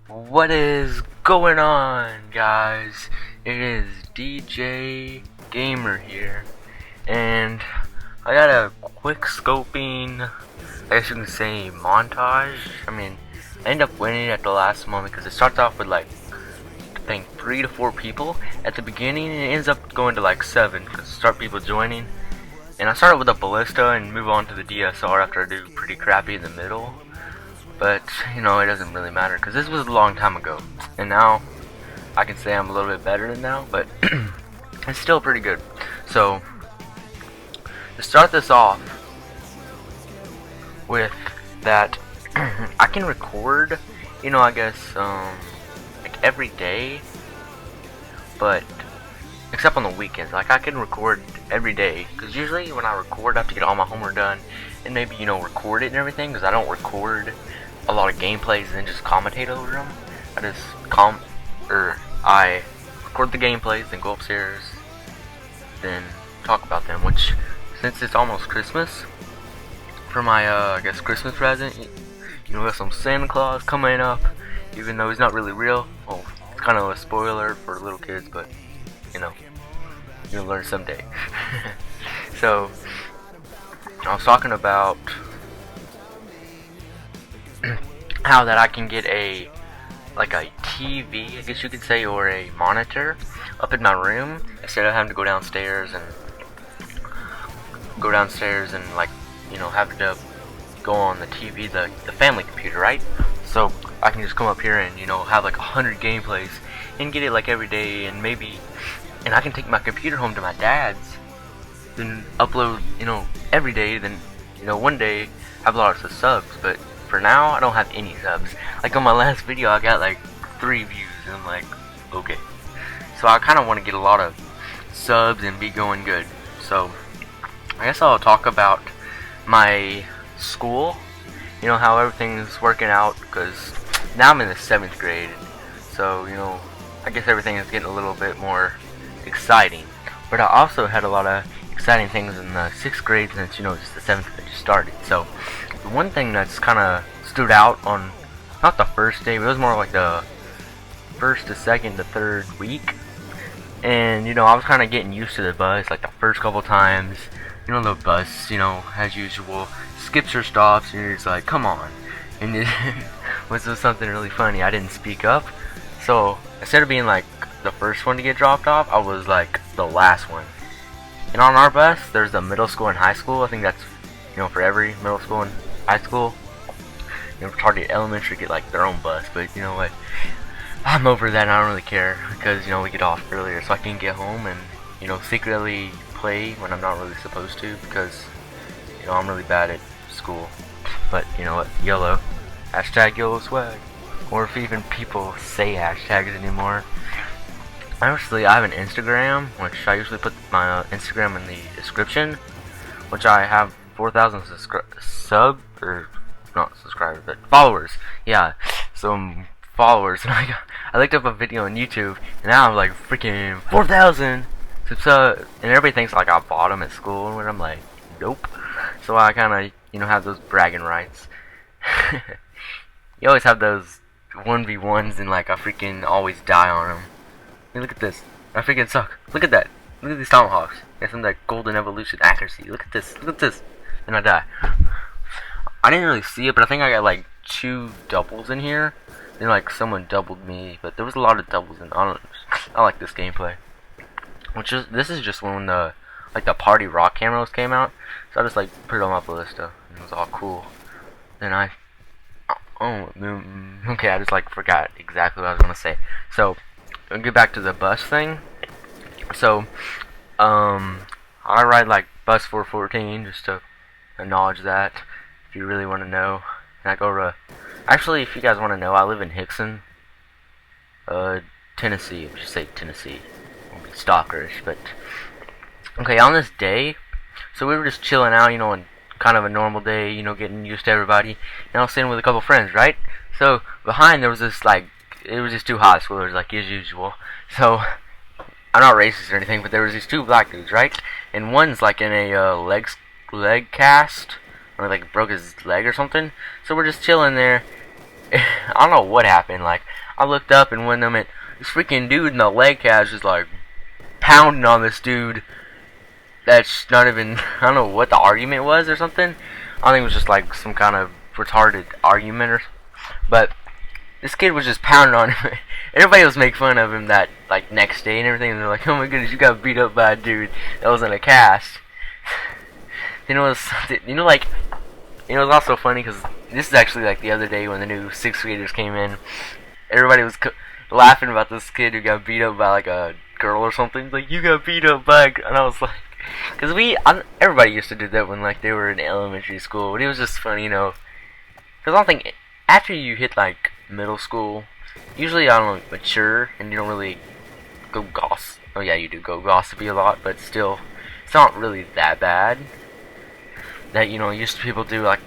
What is going on, guys? It is DJ Gamer here, and I got a quick scoping, I guess you can say, montage. I ended up winning at the last moment because it starts off with like, I think 3 to 4 people at the beginning, and it ends up going to like 7 because start people joining. And I started with a ballista and move on to the DSR after I do pretty crappy in the middle. But, it doesn't really matter because this was a long time ago. And now, I can say I'm a little bit better than now, but it's still pretty good. So, to start this off with that, I can record, I guess, like every day, but except on the weekends. Like, I can record every day, because usually when I record, I have to get all my homework done, and maybe, record it and everything, because I don't record a lot of gameplays and then just commentate over them. I record the gameplays, then go upstairs, then talk about them, which, since it's almost Christmas, for my, I guess, Christmas present, we have some Santa Claus coming up, even though he's not really real. Well, it's kind of a spoiler for little kids, but, you'll learn someday. So, I was talking about how that I can get a TV, I guess you could say, or a monitor up in my room instead of having to go downstairs and like, having to go on the TV, the family computer, right? So I can just come up here and have like 100 gameplays and get it like every day, and I can take my computer home to my dad's, then upload every day, then one day have lots of subs. But for now, I don't have any subs. Like on my last video, I got like 3 views, and I'm like, okay. So I kind of want to get a lot of subs and be going good. So I guess I'll talk about my school, how everything's working out, because now I'm in the 7th grade. So, I guess everything is getting a little bit more exciting. But I also had a lot of exciting things in the 6th grade since, just the 7th grade just started. So, the one thing that's kind of stood out on, not the first day, but it was more like the first to second to third week. And, I was kind of getting used to the bus, like the first couple times. The bus, as usual, skips or stops, and you're just like, come on. And it was something really funny. I didn't speak up. So, instead of being like the first one to get dropped off, I was like the last one. And on our bus, there's a middle school and high school. I think that's, for every middle school and high school. Target Elementary get like their own bus, but you know what? I'm over that and I don't really care, because, we get off earlier so I can get home and, secretly play when I'm not really supposed to, because, I'm really bad at school. But, you know what? YOLO. Hashtag YOLO swag. Or if even people say hashtags anymore. Honestly, I have an Instagram, which I usually put my Instagram in the description, which I have 4,000 not subscribers, but followers. Yeah, some followers. And I looked up a video on YouTube, and now I'm like freaking 4,000 subs, and everybody thinks like I bought them at school, and I'm like, nope. So I kind of, have those bragging rights. You always have those 1v1s, and like I freaking always die on them. Hey, look at this. I freaking suck. Look at that. Look at these tomahawks. Got some of that golden evolution accuracy. Look at this. Look at this. And I die. I didn't really see it, but I think I got like 2 doubles in here. Then like someone doubled me, but there was a lot of doubles in. I like this gameplay. This is just when the party rock cameras came out. So I just like put it on my ballista, and it was all cool. Then okay, I just like forgot exactly what I was gonna say. So I'll get back to the bus thing. So I ride like bus 414 just to acknowledge that, if you really want to know. And I go to, actually, if you guys want to know, I live in Hickson, Tennessee. Just say Tennessee. Won't be stalkerish, but okay. On this day, so we were just chilling out, on kind of a normal day, getting used to everybody. And I was sitting with a couple friends, right? So behind there was this like, it was just 2 high schoolers, like as usual. So I'm not racist or anything, but there was these 2 black dudes, right? And one's like in a leg cast, or like broke his leg or something. So we're just chilling there, I don't know what happened. Like, I looked up and one moment, this freaking dude in the leg cast just like pounding on this dude. That's not even. I don't know what the argument was or something. I think it was just like some kind of retarded argument or. But this kid was just pounding on him. Everybody was making fun of him that like next day and everything. And they're like, "Oh my goodness, you got beat up by a dude that was in a cast." You know, like, it was also funny because this is actually like the other day when the new 6th graders came in. Everybody was laughing about this kid who got beat up by like a girl or something. Like, you got beat up by a girl. And I was like, because everybody used to do that when like they were in elementary school. But it was just funny, you know. Because I don't think after you hit like middle school, usually I don't know, mature and you don't really go gossip. Oh yeah, you do go gossipy a lot, but still, it's not really that bad. That, you know, used to people do like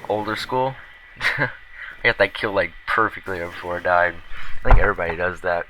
older school. I got that kill like perfectly before I died. I think everybody does that.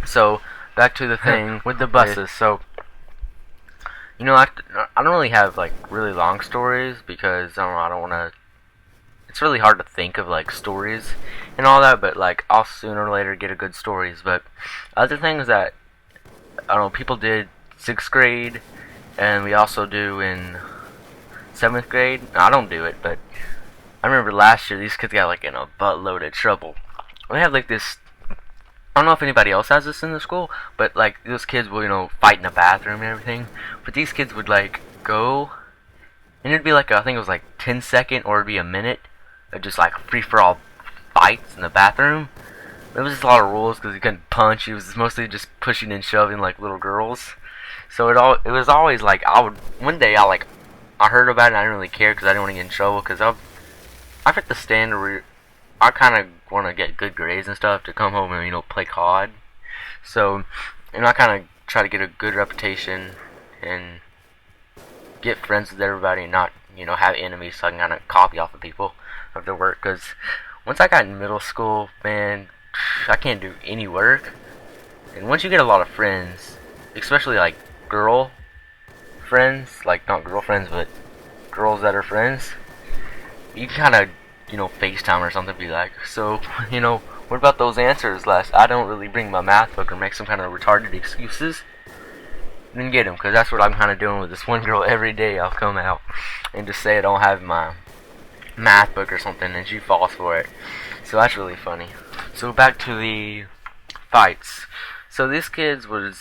So back to the thing with the buses. So, you know, I don't really have like really long stories because I don't want to. It's really hard to think of like stories and all that, but like I'll sooner or later get a good stories. But other things that I don't know, people did 6th grade, and we also do in 7th grade. No, I don't do it, but I remember last year these kids got like in a buttload of trouble. They have like this. I don't know if anybody else has this in the school, but like those kids will, you know, fight in the bathroom and everything. But these kids would like go, and it'd be like I think it was like 10-second or it'd be a minute of just like free for all fights in the bathroom. There was just a lot of rules because you couldn't punch. It was mostly just pushing and shoving like little girls. So it was always like one day I heard about it and I didn't really care because I didn't want to get in trouble because I fit the standard where I kind of want to get good grades and stuff to come home and, you know, play COD. So, and I kind of try to get a good reputation and get friends with everybody and not, you know, have enemies so I can kind of copy off of people of their work. Because once I got in middle school, man, I can't do any work. And once you get a lot of friends, especially like girl friends, like not girlfriends, but girls that are friends, you kind of, you know, FaceTime or something, be like, so, you know, what about those answers last? I don't really bring my math book or make some kind of retarded excuses. Then get them, because that's what I'm kind of doing with this one girl every day. I'll come out and just say I don't have my math book or something, and she falls for it. So that's really funny. So back to the fights. So this kid was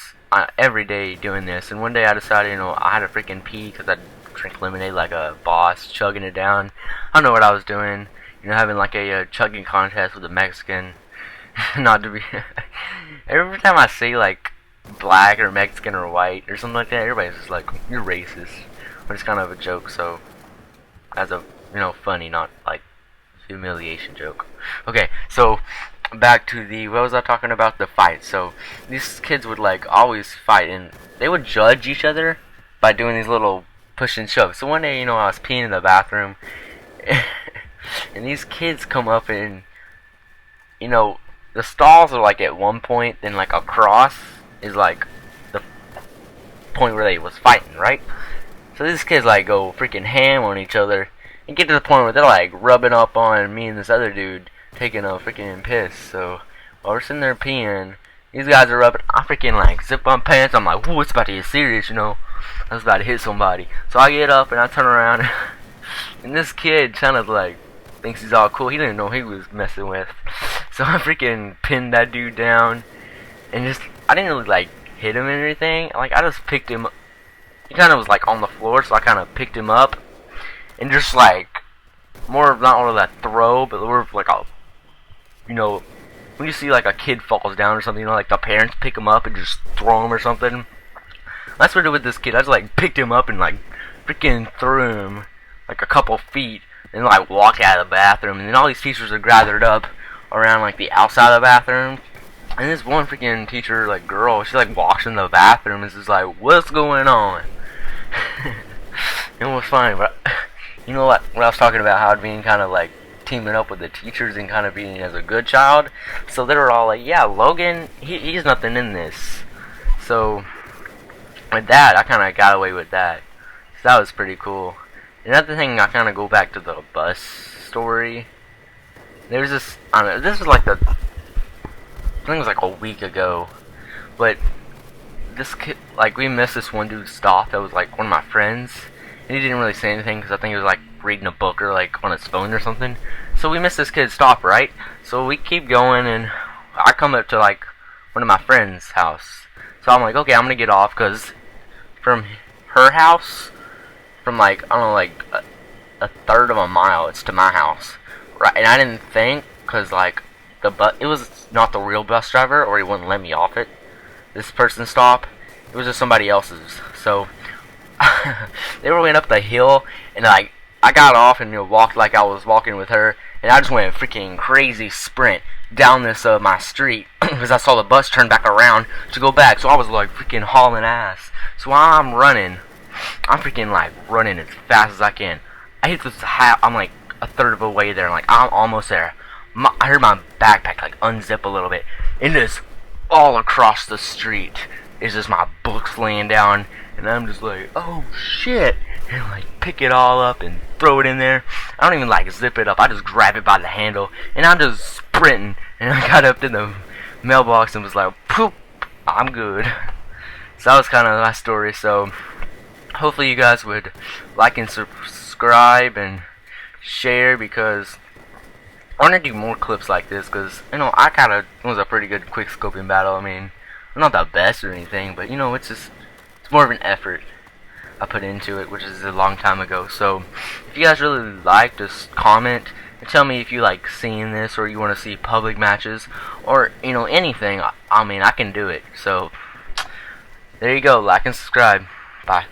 every day doing this, and one day I decided, you know, I had to freaking pee because I drink lemonade like a boss, chugging it down. I don't know what I was doing, you know, having like a chugging contest with a Mexican. Not to be. Every time I say like black or Mexican or white or something like that, everybody's just like, you're racist. But it's kind of a joke, so as a, you know, funny, not like humiliation joke. Okay, so back to the, what was I talking about? The fight. So these kids would like always fight, and they would judge each other by doing these little push and shove. So one day, you know, I was peeing in the bathroom, and these kids come up and, you know, the stalls are like at one point, then like across is like the point where they was fighting, right? So these kids like go freaking ham on each other and get to the point where they're like rubbing up on me and this other dude taking a freaking piss. So while we're sitting there peeing, these guys are rubbing. I freaking like zip on pants. I'm like, whoo, it's about to get serious, you know. I was about to hit somebody. So I get up and I turn around, and this kid kind of like thinks he's all cool. He didn't know who he was messing with. So I freaking pinned that dude down, and just, I didn't really like hit him and everything. Like, I just picked him. He kind of was like on the floor, so I kind of picked him up and just like more of, not all of that throw, but more of like a, you know, when you see like a kid falls down or something, you know, like the parents pick him up and just throw him or something. That's what I did with this kid. I just like picked him up and like freaking threw him like a couple feet, and like walked out of the bathroom. And then all these teachers are gathered up around like the outside of the bathroom. And this one freaking teacher, like girl, she like walks in the bathroom and is just like, "What's going on?" It was funny, but you know what? When I was talking about how being kind of like teaming up with the teachers and kind of being as a good child, so they were all like, "Yeah, Logan, he's nothing in this." So with that, I kind of got away with that. So that was pretty cool. Another thing, I kind of go back to the bus story. There's this, I don't know, this was like I think it was like a week ago, but this kid, like, we missed this one dude's stop that was like one of my friends, and he didn't really say anything because I think he was like reading a book or like on his phone or something. So we missed this kid's stop, right? So we keep going, and I come up to like one of my friend's house. So I'm like, okay, I'm gonna get off because from her house, from like, I don't know, like a third of a mile, it's to my house, right? And I didn't think, because like it was not the real bus driver, or he wouldn't let me off it, this person's stop. It was just somebody else's. So they were going up the hill, and like I got off and walked like I was walking with her, and I just went a freaking crazy sprint down this my street because I saw the bus turn back around to go back. So I was like freaking hauling ass. So while I'm running, I'm freaking like running as fast as I can. I hit this I'm like a third of the way there, and like I'm almost there. I heard my backpack like unzip a little bit, and just all across the street is just my books laying down, and I'm just like, oh shit, and like pick it all up and throw it in there. I don't even like zip it up, I just grab it by the handle, and I'm just sprinting, and I got up to the mailbox and was like, poop, I'm good. So that was kind of my story. So hopefully you guys would like and subscribe and share, because I want to do more clips like this, because I kind of was a pretty good quick scoping battle. I mean, I'm not the best or anything, but it's more of an effort I put into it, which is a long time ago. So if you guys really like, just comment and tell me if you like seeing this, or you want to see public matches, or anything. I mean, I can do it. So there you go, like and subscribe. Bye.